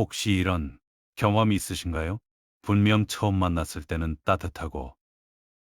혹시 이런 경험이 있으신가요? 분명 처음 만났을 때는 따뜻하고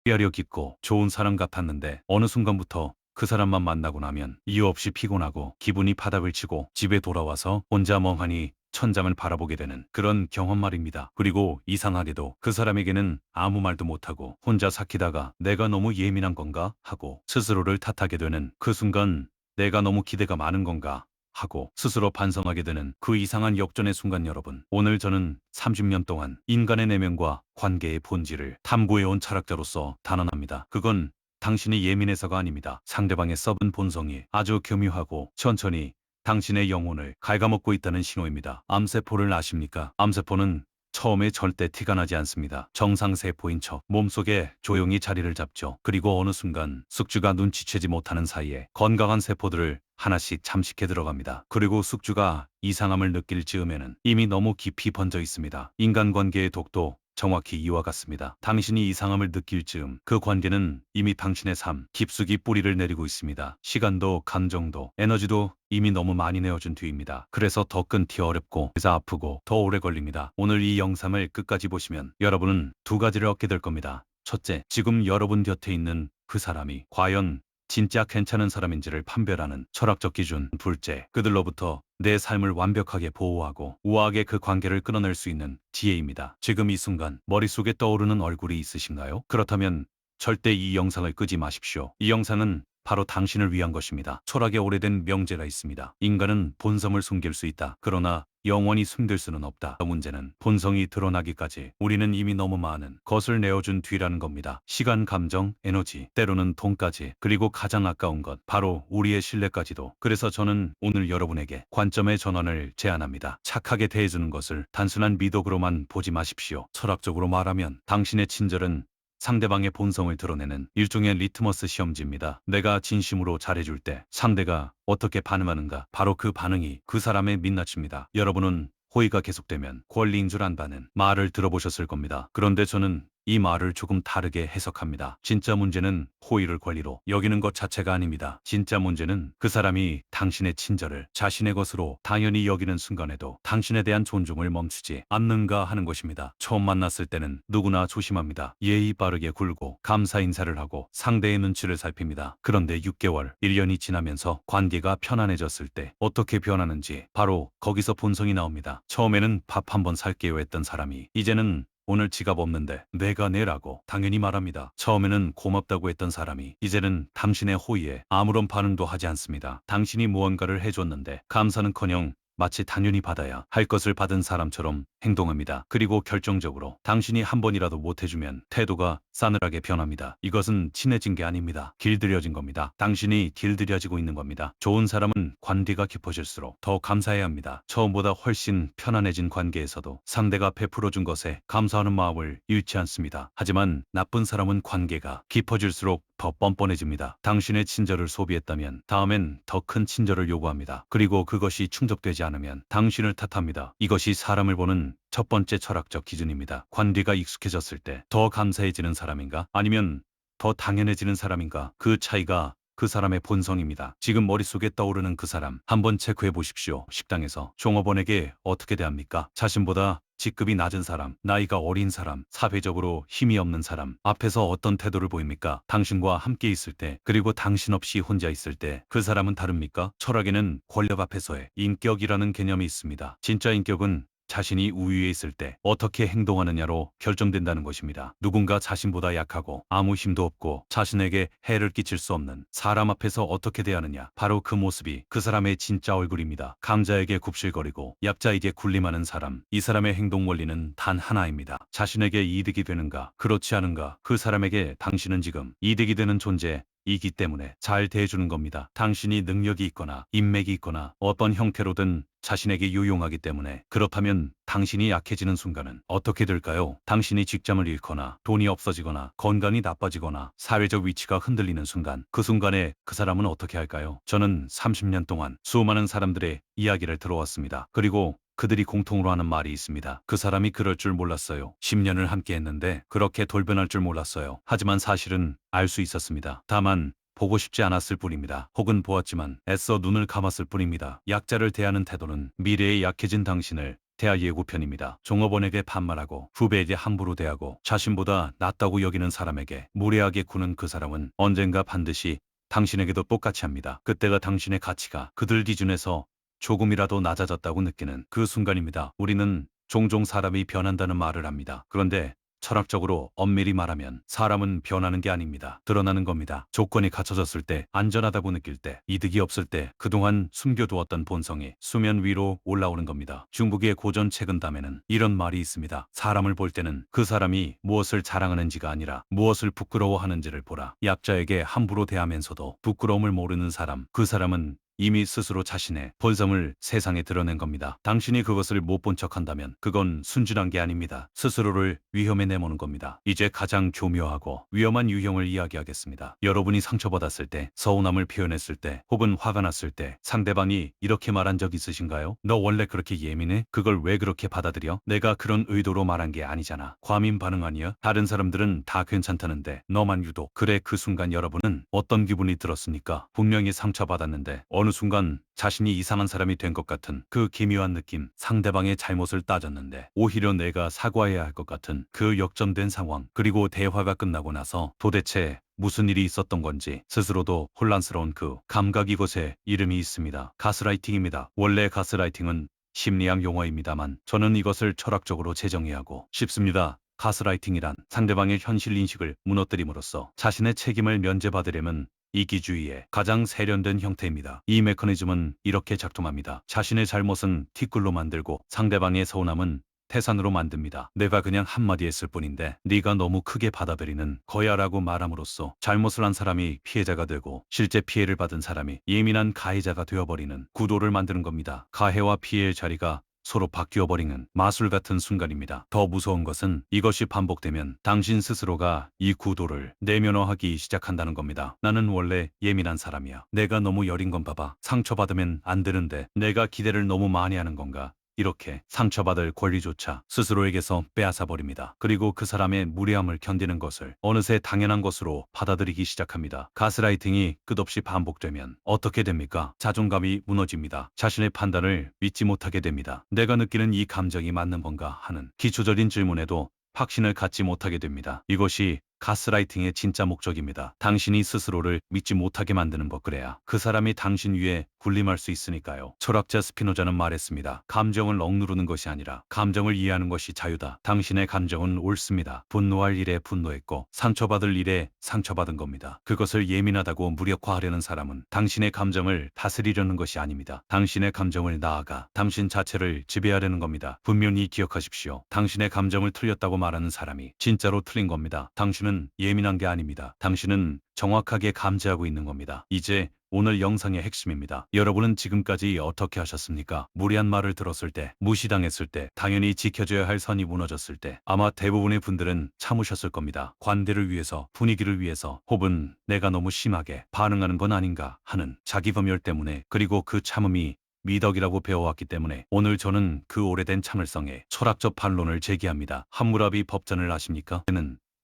배려력 있고 좋은 사람 같았는데 어느 순간부터 그 사람만 만나고 나면 이유 없이 피곤하고 기분이 바닥을 치고 집에 돌아와서 혼자 멍하니 천장을 바라보게 되는 그런 경험 말입니다. 그리고 이상하게도 그 사람에게는 아무 말도 못하고 혼자 삭히다가 내가 너무 예민한 건가 하고 스스로를 탓하게 되는 그 순간, 내가 너무 기대가 많은 건가 하고 스스로 반성하게 되는 그 이상한 역전의 순간. 여러분, 오늘 저는 30년 동안 인간의 내면과 관계의 본질을 탐구해온 철학자로서 단언합니다. 그건 당신이 예민해서가 아닙니다. 상대방의 썩은 본성이 아주 교묘하고 천천히 당신의 영혼을 갉아먹고 있다는 신호입니다. 암세포를 아십니까? 암세포는 처음에 절대 티가 나지 않습니다. 정상세포인 척 몸속에 조용히 자리를 잡죠. 그리고 어느 순간 숙주가 눈치채지 못하는 사이에 건강한 세포들을 하나씩 잠식해 들어갑니다. 그리고 숙주가 이상함을 느낄 즈음에는 이미 너무 깊이 번져 있습니다. 인간관계의 독도 정확히 이와 같습니다. 당신이 이상함을 느낄 즈음 그 관계는 이미 당신의 삶 깊숙이 뿌리를 내리고 있습니다. 시간도 감정도 에너지도 이미 너무 많이 내어준 뒤입니다. 그래서 더 끊기 어렵고 그래서 아프고 더 오래 걸립니다. 오늘 이 영상을 끝까지 보시면 여러분은 두 가지를 얻게 될 겁니다. 첫째, 지금 여러분 곁에 있는 그 사람이 과연 진짜 괜찮은 사람인지를 판별하는 철학적 기준. 둘째, 그들로부터 내 삶을 완벽하게 보호하고 우아하게 그 관계를 끊어낼 수 있는 지혜입니다. 지금 이 순간 머릿속에 떠오르는 얼굴이 있으신가요? 그렇다면 절대 이 영상을 끄지 마십시오. 이 영상은 바로 당신을 위한 것입니다. 철학에 오래된 명제가 있습니다. 인간은 본성을 숨길 수 있다. 그러나 영원히 숨길 수는 없다. 문제는 본성이 드러나기까지 우리는 이미 너무 많은 것을 내어준 뒤라는 겁니다. 시간, 감정, 에너지, 때로는 돈까지, 그리고 가장 아까운 것, 바로 우리의 신뢰까지도. 그래서 저는 오늘 여러분에게 관점의 전환을 제안합니다. 착하게 대해주는 것을 단순한 미덕으로만 보지 마십시오. 철학적으로 말하면 당신의 친절은 상대방의 본성을 드러내는 일종의 리트머스 시험지입니다. 내가 진심으로 잘해줄 때 상대가 어떻게 반응하는가, 바로 그 반응이 그 사람의 민낯입니다. 여러분은 호의가 계속되면 권리인 줄 안다는 말을 들어보셨을 겁니다. 그런데 저는 이 말을 조금 다르게 해석합니다. 진짜 문제는 호의를 권리로 여기는 것 자체가 아닙니다. 진짜 문제는 그 사람이 당신의 친절을 자신의 것으로 당연히 여기는 순간에도 당신에 대한 존중을 멈추지 않는가 하는 것입니다. 처음 만났을 때는 누구나 조심합니다. 예의 바르게 굴고 감사 인사를 하고 상대의 눈치를 살핍니다. 그런데 6개월, 1년이 지나면서 관계가 편안해졌을 때 어떻게 변하는지 바로 거기서 본성이 나옵니다. 처음에는 밥 한번 살게요 했던 사람이 이제는 오늘 지갑 없는데 내가 내라고 당연히 말합니다. 처음에는 고맙다고 했던 사람이 이제는 당신의 호의에 아무런 반응도 하지 않습니다. 당신이 무언가를 해줬는데 감사는커녕 마치 당연히 받아야 할 것을 받은 사람처럼 행동합니다. 그리고 결정적으로 당신이 한 번이라도 못해주면 태도가 싸늘하게 변합니다. 이것은 친해진 게 아닙니다. 길들여진 겁니다. 당신이 길들여지고 있는 겁니다. 좋은 사람은 관계가 깊어질수록 더 감사해야 합니다. 처음보다 훨씬 편안해진 관계에서도 상대가 베풀어준 것에 감사하는 마음을 잃지 않습니다. 하지만 나쁜 사람은 관계가 깊어질수록 더 뻔뻔해집니다. 당신의 친절을 소비했다면 다음엔 더 큰 친절을 요구합니다. 그리고 그것이 충족되지 않으면 당신을 탓합니다. 이것이 사람을 보는 첫 번째 철학적 기준입니다. 관계가 익숙해졌을 때 더 감사해지는 사람인가? 아니면 더 당연해지는 사람인가? 그 차이가 그 사람의 본성입니다. 지금 머릿속에 떠오르는 그 사람 한번 체크해 보십시오. 식당에서 종업원에게 어떻게 대합니까? 자신보다 직급이 낮은 사람, 나이가 어린 사람, 사회적으로 힘이 없는 사람 앞에서 어떤 태도를 보입니까? 당신과 함께 있을 때, 그리고 당신 없이 혼자 있을 때 그 사람은 다릅니까? 철학에는 권력 앞에서의 인격이라는 개념이 있습니다. 진짜 인격은 자신이 우위에 있을 때 어떻게 행동하느냐로 결정된다는 것입니다. 누군가 자신보다 약하고 아무 힘도 없고 자신에게 해를 끼칠 수 없는 사람 앞에서 어떻게 대하느냐, 바로 그 모습이 그 사람의 진짜 얼굴입니다. 강자에게 굽실거리고 약자에게 군림하는 사람, 이 사람의 행동 원리는 단 하나입니다. 자신에게 이득이 되는가, 그렇지 않은가. 그 사람에게 당신은 지금 이득이 되는 존재이기 때문에 잘 대해주는 겁니다. 당신이 능력이 있거나 인맥이 있거나 어떤 형태로든 자신에게 유용하기 때문에. 그렇다면 당신이 약해지는 순간은 어떻게 될까요? 당신이 직장을 잃거나 돈이 없어지거나 건강이 나빠지거나 사회적 위치가 흔들리는 순간, 그 순간에 그 사람은 어떻게 할까요? 저는 30년 동안 수많은 사람들의 이야기를 들어왔습니다. 그리고 그들이 공통으로 하는 말이 있습니다. 그 사람이 그럴 줄 몰랐어요. 10년을 함께 했는데 그렇게 돌변할 줄 몰랐어요. 하지만 사실은 알 수 있었습니다. 다만 보고 싶지 않았을 뿐입니다. 혹은 보았지만 애써 눈을 감았을 뿐입니다. 약자를 대하는 태도는 미래에 약해진 당신을 대하 예고편입니다. 종업원에게 반말하고 후배에게 함부로 대하고 자신보다 낫다고 여기는 사람에게 무례하게 구는 그 사람은 언젠가 반드시 당신에게도 똑같이 합니다. 그때가 당신의 가치가 그들 기준에서 조금이라도 낮아졌다고 느끼는 그 순간입니다. 우리는 종종 사람이 변한다는 말을 합니다. 그런데 철학적으로 엄밀히 말하면 사람은 변하는 게 아닙니다. 드러나는 겁니다. 조건이 갖춰졌을 때, 안전하다고 느낄 때, 이득이 없을 때 그동안 숨겨두었던 본성이 수면 위로 올라오는 겁니다. 중국의 고전 책은담에는 이런 말이 있습니다. 사람을 볼 때는 그 사람이 무엇을 자랑하는지가 아니라 무엇을 부끄러워하는지를 보라. 약자에게 함부로 대하면서도 부끄러움을 모르는 사람, 그 사람은 이미 스스로 자신의 본성을 세상에 드러낸 겁니다. 당신이 그것을 못 본 척한다면 그건 순진한 게 아닙니다. 스스로를 위험에 내모는 겁니다. 이제 가장 교묘하고 위험한 유형을 이야기하겠습니다. 여러분이 상처받았을 때, 서운함을 표현했을 때, 혹은 화가 났을 때 상대방이 이렇게 말한 적 있으신가요? 너 원래 그렇게 예민해? 그걸 왜 그렇게 받아들여? 내가 그런 의도로 말한 게 아니잖아. 과민 반응 아니야? 다른 사람들은 다 괜찮다는데 너만 유독. 그래, 그 순간 여러분은 어떤 기분이 들었습니까? 분명히 상처받았는데 어느 순간 자신이 이상한 사람이 된 것 같은 그 기묘한 느낌, 상대방의 잘못을 따졌는데 오히려 내가 사과해야 할 것 같은 그 역전된 상황, 그리고 대화가 끝나고 나서 도대체 무슨 일이 있었던 건지 스스로도 혼란스러운 그 감각, 이것에 이름이 있습니다. 가스라이팅입니다. 원래 가스라이팅은 심리학 용어입니다만 저는 이것을 철학적으로 재정의하고 싶습니다. 가스라이팅이란 상대방의 현실 인식을 무너뜨림으로써 자신의 책임을 면제받으려면 이기주의의 가장 세련된 형태입니다. 이 메커니즘은 이렇게 작동합니다. 자신의 잘못은 티끌로 만들고 상대방의 서운함은 태산으로 만듭니다. 내가 그냥 한마디 했을 뿐인데 네가 너무 크게 받아들이는 거야라고 말함으로써 잘못을 한 사람이 피해자가 되고 실제 피해를 받은 사람이 예민한 가해자가 되어버리는 구도를 만드는 겁니다. 가해와 피해의 자리가 서로 바뀌어버리는 마술 같은 순간입니다. 더 무서운 것은 이것이 반복되면 당신 스스로가 이 구도를 내면화하기 시작한다는 겁니다. 나는 원래 예민한 사람이야. 내가 너무 여린 건 봐봐. 상처받으면 안 되는데 내가 기대를 너무 많이 하는 건가? 이렇게 상처받을 권리조차 스스로에게서 빼앗아버립니다. 그리고 그 사람의 무례함을 견디는 것을 어느새 당연한 것으로 받아들이기 시작합니다. 가스라이팅이 끝없이 반복되면 어떻게 됩니까? 자존감이 무너집니다. 자신의 판단을 믿지 못하게 됩니다. 내가 느끼는 이 감정이 맞는 건가 하는 기초적인 질문에도 확신을 갖지 못하게 됩니다. 이것이 가스라이팅의 진짜 목적입니다. 당신이 스스로를 믿지 못하게 만드는 것, 그래야 그 사람이 당신 위에 군림할 수 있으니까요. 철학자 스피노자는 말했습니다. 감정을 억누르는 것이 아니라 감정을 이해하는 것이 자유다. 당신의 감정은 옳습니다. 분노할 일에 분노했고 상처받을 일에 상처받은 겁니다. 그것을 예민하다고 무력화하려는 사람은 당신의 감정을 다스리려는 것이 아닙니다. 당신의 감정을 나아가 당신 자체를 지배하려는 겁니다. 분명히 기억하십시오. 당신의 감정을 틀렸다고 말하는 사람이 진짜로 틀린 겁니다. 당신은 예민한 게 아닙니다. 당신은 정확하게 감지하고 있는 겁니다. 이제 오늘 영상의 핵심입니다. 여러분은 지금까지 어떻게 하셨습니까? 무례한 말을 들었을 때, 무시당했을 때, 당연히 지켜줘야 할 선이 무너졌을 때 아마 대부분의 분들은 참으셨을 겁니다. 관대를 위해서, 분위기를 위해서, 혹은 내가 너무 심하게 반응하는 건 아닌가 하는 자기 검열 때문에, 그리고 그 참음이 미덕이라고 배워왔기 때문에 오늘 저는 그 오래된 참을성에 철학적 반론을 제기합니다. 함무라비 법전을 아십니까?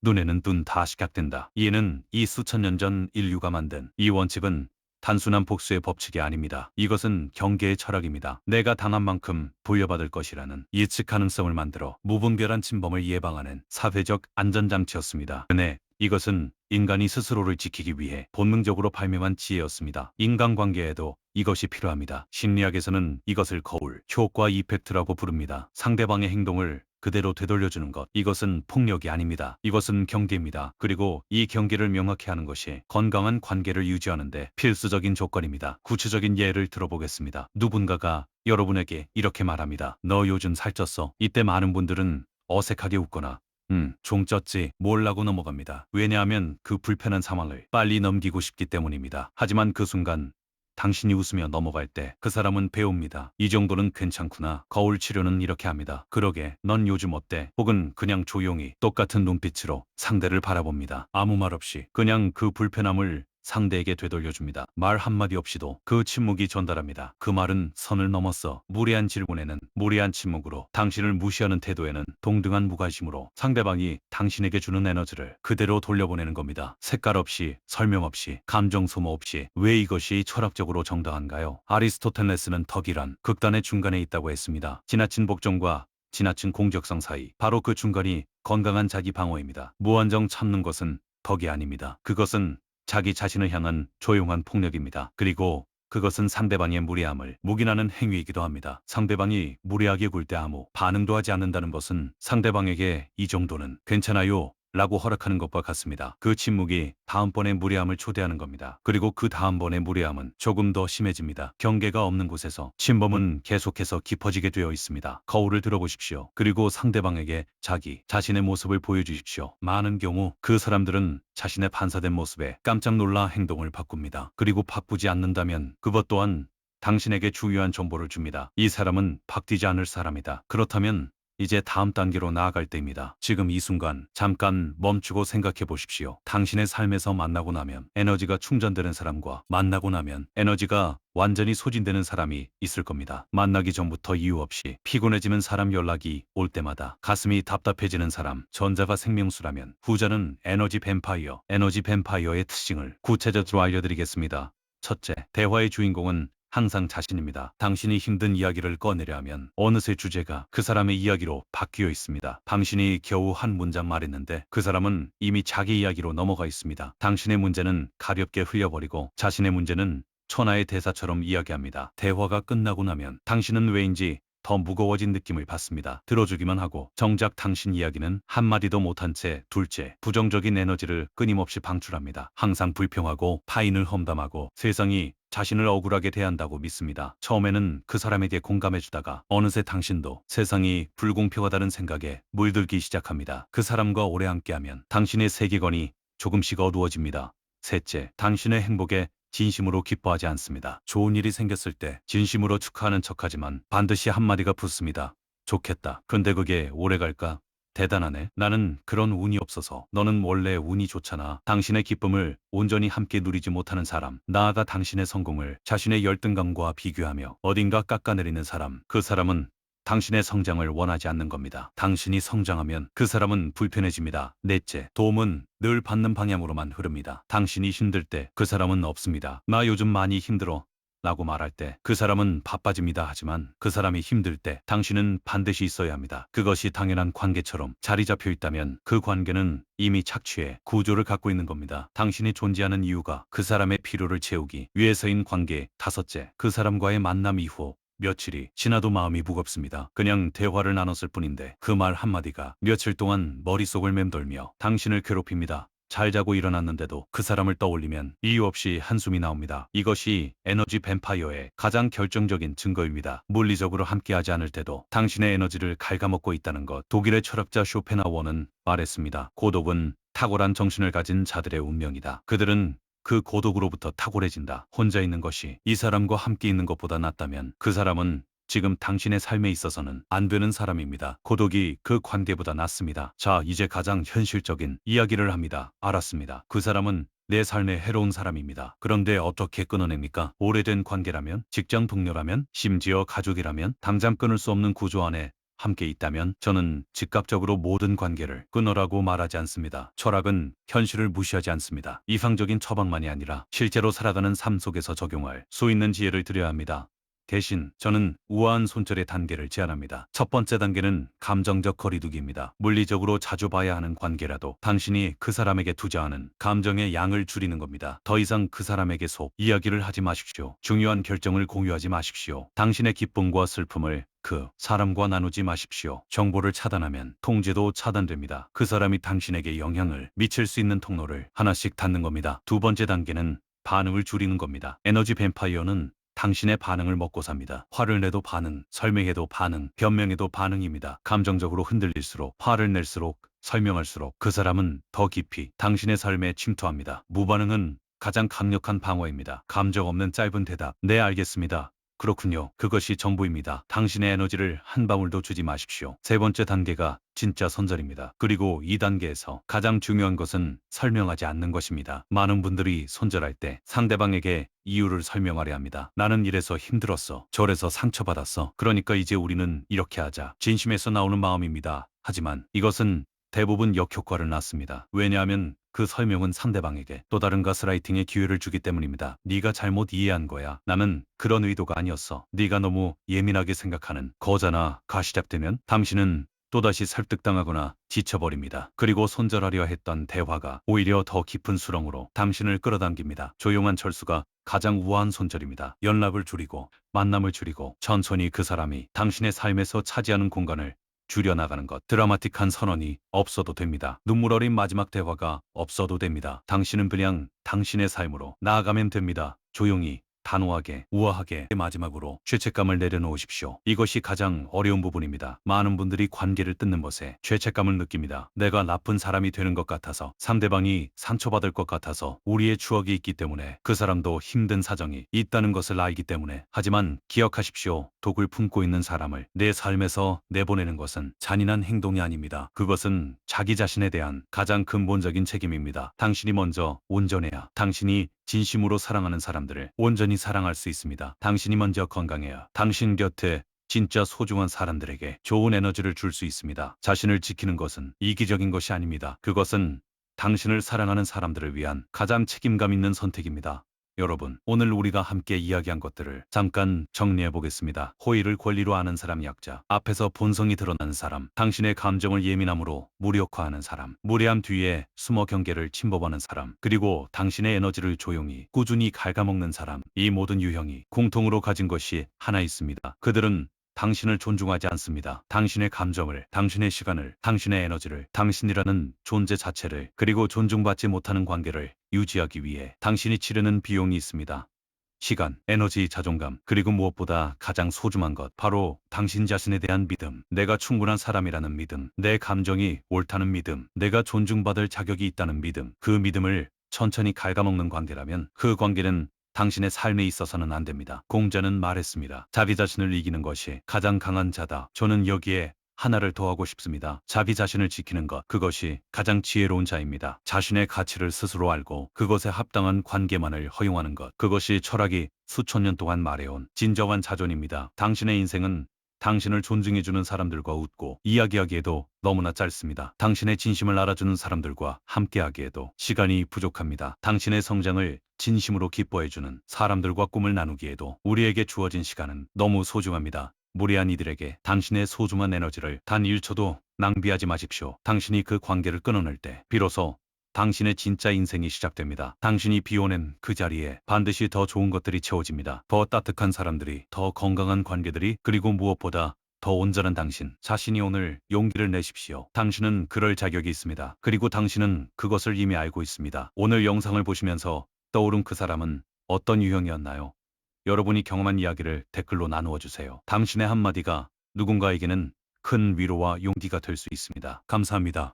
눈에는 눈 다 시각된다. 이에는 이 수천 년 전 인류가 만든 이 원칙은 단순한 복수의 법칙이 아닙니다. 이것은 경계의 철학입니다. 내가 당한 만큼 돌려받을 것이라는 예측 가능성을 만들어 무분별한 침범을 예방하는 사회적 안전장치였습니다. 근데 이것은 인간이 스스로를 지키기 위해 본능적으로 발명한 지혜였습니다. 인간관계에도 이것이 필요합니다. 심리학에서는 이것을 거울, 효과 이펙트라고 부릅니다. 상대방의 행동을 그대로 되돌려주는 것. 이것은 폭력이 아닙니다. 이것은 경계입니다. 그리고 이 경계를 명확히 하는 것이 건강한 관계를 유지하는데 필수적인 조건입니다. 구체적인 예를 들어보겠습니다. 누군가가 여러분에게 이렇게 말합니다. 너 요즘 살쪘어. 이때 많은 분들은 어색하게 웃거나 좀 쪘지 몰라고 넘어갑니다. 왜냐하면 그 불편한 상황을 빨리 넘기고 싶기 때문입니다. 하지만 그 순간 당신이 웃으며 넘어갈 때 그 사람은 배웁니다. 이 정도는 괜찮구나. 거울 치료는 이렇게 합니다. 그러게, 넌 요즘 어때? 혹은 그냥 조용히 똑같은 눈빛으로 상대를 바라봅니다. 아무 말 없이 그냥 그 불편함을 상대에게 되돌려줍니다. 말 한마디 없이도 그 침묵이 전달합니다. 그 말은 선을 넘었어. 무례한 질문에는 무례한 침묵으로, 당신을 무시하는 태도에는 동등한 무관심으로 상대방이 당신에게 주는 에너지를 그대로 돌려보내는 겁니다. 색깔 없이, 설명 없이, 감정 소모 없이. 왜 이것이 철학적으로 정당한가요? 아리스토텔레스는 덕이란 극단의 중간에 있다고 했습니다. 지나친 복종과 지나친 공격성 사이, 바로 그 중간이 건강한 자기 방어입니다. 무한정 참는 것은 덕이 아닙니다. 그것은 자기 자신을 향한 조용한 폭력입니다. 그리고 그것은 상대방의 무례함을 묵인하는 행위이기도 합니다. 상대방이 무례하게 굴 때 아무 반응도 하지 않는다는 것은 상대방에게 이 정도는 괜찮아요 라고 허락하는 것과 같습니다. 그 침묵이 다음번의 무례함을 초대하는 겁니다. 그리고 그 다음번의 무례함은 조금 더 심해집니다. 경계가 없는 곳에서 침범은 계속해서 깊어지게 되어 있습니다. 거울을 들어보십시오. 그리고 상대방에게 자기 자신의 모습을 보여주십시오. 많은 경우 그 사람들은 자신의 반사된 모습에 깜짝 놀라 행동을 바꿉니다. 그리고 바꾸지 않는다면 그것 또한 당신에게 중요한 정보를 줍니다. 이 사람은 바뀌지 않을 사람이다. 그렇다면 이제 다음 단계로 나아갈 때입니다. 지금 이 순간 잠깐 멈추고 생각해 보십시오. 당신의 삶에서 만나고 나면 에너지가 충전되는 사람과 만나고 나면 에너지가 완전히 소진되는 사람이 있을 겁니다. 만나기 전부터 이유 없이 피곤해지는 사람, 연락이 올 때마다 가슴이 답답해지는 사람. 전자가 생명수라면 후자는 에너지 뱀파이어. 에너지 뱀파이어의 특징을 구체적으로 알려드리겠습니다. 첫째, 대화의 주인공은 항상 자신입니다. 당신이 힘든 이야기를 꺼내려 하면 어느새 주제가 그 사람의 이야기로 바뀌어 있습니다. 당신이 겨우 한 문장 말했는데 그 사람은 이미 자기 이야기로 넘어가 있습니다. 당신의 문제는 가볍게 흘려버리고 자신의 문제는 천하의 대사처럼 이야기합니다. 대화가 끝나고 나면 당신은 왜인지 더 무거워진 느낌을 받습니다. 들어주기만 하고 정작 당신 이야기는 한마디도 못한 채 둘째, 부정적인 에너지를 끊임없이 방출합니다. 항상 불평하고 파인을 험담하고 세상이 자신을 억울하게 대한다고 믿습니다. 처음에는 그 사람에게 공감해주다가 어느새 당신도 세상이 불공평하다는 생각에 물들기 시작합니다. 그 사람과 오래 함께하면 당신의 세계관이 조금씩 어두워집니다. 셋째, 당신의 행복에 진심으로 기뻐하지 않습니다. 좋은 일이 생겼을 때 진심으로 축하하는 척하지만 반드시 한마디가 붙습니다. 좋겠다. 근데 그게 오래 갈까? 대단하네. 나는 그런 운이 없어서. 너는 원래 운이 좋잖아. 당신의 기쁨을 온전히 함께 누리지 못하는 사람, 나아가 당신의 성공을 자신의 열등감과 비교하며 어딘가 깎아내리는 사람, 그 사람은 당신의 성장을 원하지 않는 겁니다. 당신이 성장하면 그 사람은 불편해집니다. 넷째, 도움은 늘 받는 방향으로만 흐릅니다. 당신이 힘들 때 그 사람은 없습니다. 나 요즘 많이 힘들어 라고 말할 때 그 사람은 바빠집니다. 하지만 그 사람이 힘들 때 당신은 반드시 있어야 합니다. 그것이 당연한 관계처럼 자리 잡혀 있다면 그 관계는 이미 착취해 구조를 갖고 있는 겁니다. 당신이 존재하는 이유가 그 사람의 필요를 채우기 위해서인 관계. 다섯째, 그 사람과의 만남 이후 며칠이 지나도 마음이 무겁습니다. 그냥 대화를 나눴을 뿐인데 그 말 한마디가 며칠 동안 머릿속을 맴돌며 당신을 괴롭힙니다. 잘 자고 일어났는데도 그 사람을 떠올리면 이유 없이 한숨이 나옵니다. 이것이 에너지 뱀파이어의 가장 결정적인 증거입니다. 물리적으로 함께하지 않을 때도 당신의 에너지를 갉아먹고 있다는 것. 독일의 철학자 쇼펜하워는 말했습니다. 고독은 탁월한 정신을 가진 자들의 운명이다. 그들은 그 고독으로부터 탁월해진다. 혼자 있는 것이 이 사람과 함께 있는 것보다 낫다면 그 사람은 지금 당신의 삶에 있어서는 안 되는 사람입니다. 고독이 그 관계보다 낫습니다. 자, 이제 가장 현실적인 이야기를 합니다. 알았습니다. 그 사람은 내 삶에 해로운 사람입니다. 그런데 어떻게 끊어냅니까? 오래된 관계라면, 직장 동료라면, 심지어 가족이라면, 당장 끊을 수 없는 구조 안에 함께 있다면 저는 즉각적으로 모든 관계를 끊으라고 말하지 않습니다. 철학은 현실을 무시하지 않습니다. 이상적인 처방만이 아니라 실제로 살아가는 삶 속에서 적용할 수 있는 지혜를 드려야 합니다. 대신 저는 우아한 손절의 단계를 제안합니다. 첫 번째 단계는 감정적 거리두기입니다. 물리적으로 자주 봐야 하는 관계라도 당신이 그 사람에게 투자하는 감정의 양을 줄이는 겁니다. 더 이상 그 사람에게 속 이야기를 하지 마십시오. 중요한 결정을 공유하지 마십시오. 당신의 기쁨과 슬픔을 그 사람과 나누지 마십시오. 정보를 차단하면 통제도 차단됩니다. 그 사람이 당신에게 영향을 미칠 수 있는 통로를 하나씩 닫는 겁니다. 두 번째 단계는 반응을 줄이는 겁니다. 에너지 뱀파이어는 당신의 반응을 먹고 삽니다. 화를 내도 반응, 설명해도 반응, 변명해도 반응입니다. 감정적으로 흔들릴수록, 화를 낼수록, 설명할수록 그 사람은 더 깊이 당신의 삶에 침투합니다. 무반응은 가장 강력한 방어입니다. 감정 없는 짧은 대답, 네 알겠습니다. 그렇군요. 그것이 전부입니다. 당신의 에너지를 한 방울도 주지 마십시오. 세 번째 단계가 진짜 손절입니다. 그리고 이 단계에서 가장 중요한 것은 설명하지 않는 것입니다. 많은 분들이 손절할 때 상대방에게 이유를 설명하려 합니다. 나는 이래서 힘들었어. 저래서 상처받았어. 그러니까 이제 우리는 이렇게 하자. 진심에서 나오는 마음입니다. 하지만 이것은 대부분 역효과를 낳습니다. 왜냐하면 그 설명은 상대방에게 또 다른 가스라이팅의 기회를 주기 때문입니다. 네가 잘못 이해한 거야. 나는 그런 의도가 아니었어. 네가 너무 예민하게 생각하는 거잖아.가 시작되면 당신은 또다시 설득당하거나 지쳐버립니다. 그리고 손절하려 했던 대화가 오히려 더 깊은 수렁으로 당신을 끌어당깁니다. 조용한 철수가 가장 우아한 손절입니다. 연락을 줄이고 만남을 줄이고 천천히 그 사람이 당신의 삶에서 차지하는 공간을 줄여나가는 것. 드라마틱한 선언이 없어도 됩니다. 눈물 어린 마지막 대화가 없어도 됩니다. 당신은 그냥 당신의 삶으로 나아가면 됩니다. 조용히, 단호하게, 우아하게 마지막으로 죄책감을 내려놓으십시오. 이것이 가장 어려운 부분입니다. 많은 분들이 관계를 뜯는 것에 죄책감을 느낍니다. 내가 나쁜 사람이 되는 것 같아서, 상대방이 상처받을 것 같아서, 우리의 추억이 있기 때문에, 그 사람도 힘든 사정이 있다는 것을 알기 때문에. 하지만 기억하십시오. 독을 품고 있는 사람을 내 삶에서 내보내는 것은 잔인한 행동이 아닙니다. 그것은 자기 자신에 대한 가장 근본적인 책임입니다. 당신이 먼저 온전해야 당신이 진심으로 사랑하는 사람들을 온전히 사랑할 수 있습니다. 당신이 먼저 건강해야 당신 곁에 진짜 소중한 사람들에게 좋은 에너지를 줄 수 있습니다. 자신을 지키는 것은 이기적인 것이 아닙니다. 그것은 당신을 사랑하는 사람들을 위한 가장 책임감 있는 선택입니다. 여러분, 오늘 우리가 함께 이야기한 것들을 잠깐 정리해 보겠습니다. 호의를 권리로 아는 사람 약자, 앞에서 본성이 드러나는 사람, 당신의 감정을 예민함으로 무력화하는 사람, 무례함 뒤에 숨어 경계를 침범하는 사람, 그리고 당신의 에너지를 조용히 꾸준히 갉아먹는 사람. 이 모든 유형이 공통으로 가진 것이 하나 있습니다. 그들은 당신을 존중하지 않습니다. 당신의 감정을, 당신의 시간을, 당신의 에너지를, 당신이라는 존재 자체를, 그리고 존중받지 못하는 관계를 유지하기 위해 당신이 치르는 비용이 있습니다. 시간, 에너지, 자존감, 그리고 무엇보다 가장 소중한 것, 바로 당신 자신에 대한 믿음. 내가 충분한 사람이라는 믿음, 내 감정이 옳다는 믿음, 내가 존중받을 자격이 있다는 믿음. 그 믿음을 천천히 갉아먹는 관계라면 그 관계는 당신의 삶에 있어서는 안 됩니다. 공자는 말했습니다. 자기 자신을 이기는 것이 가장 강한 자다. 저는 여기에 하나를 더하고 싶습니다. 자기 자신을 지키는 것, 그것이 가장 지혜로운 자입니다. 자신의 가치를 스스로 알고 그것에 합당한 관계만을 허용하는 것, 그것이 철학이 수천 년 동안 말해온 진정한 자존입니다. 당신의 인생은 당신을 존중해주는 사람들과 웃고 이야기하기에도 너무나 짧습니다. 당신의 진심을 알아주는 사람들과 함께하기에도 시간이 부족합니다. 당신의 성장을 진심으로 기뻐해주는 사람들과 꿈을 나누기에도 우리에게 주어진 시간은 너무 소중합니다. 무례한 이들에게 당신의 소중한 에너지를 단 1초도 낭비하지 마십시오. 당신이 그 관계를 끊어낼 때 비로소 당신의 진짜 인생이 시작됩니다. 당신이 비워낸 그 자리에 반드시 더 좋은 것들이 채워집니다. 더 따뜻한 사람들이, 더 건강한 관계들이, 그리고 무엇보다 더 온전한 당신 자신이. 오늘 용기를 내십시오. 당신은 그럴 자격이 있습니다. 그리고 당신은 그것을 이미 알고 있습니다. 오늘 영상을 보시면서 떠오른 그 사람은 어떤 유형이었나요? 여러분이 경험한 이야기를 댓글로 나누어 주세요. 당신의 한마디가 누군가에게는 큰 위로와 용기가 될 수 있습니다. 감사합니다.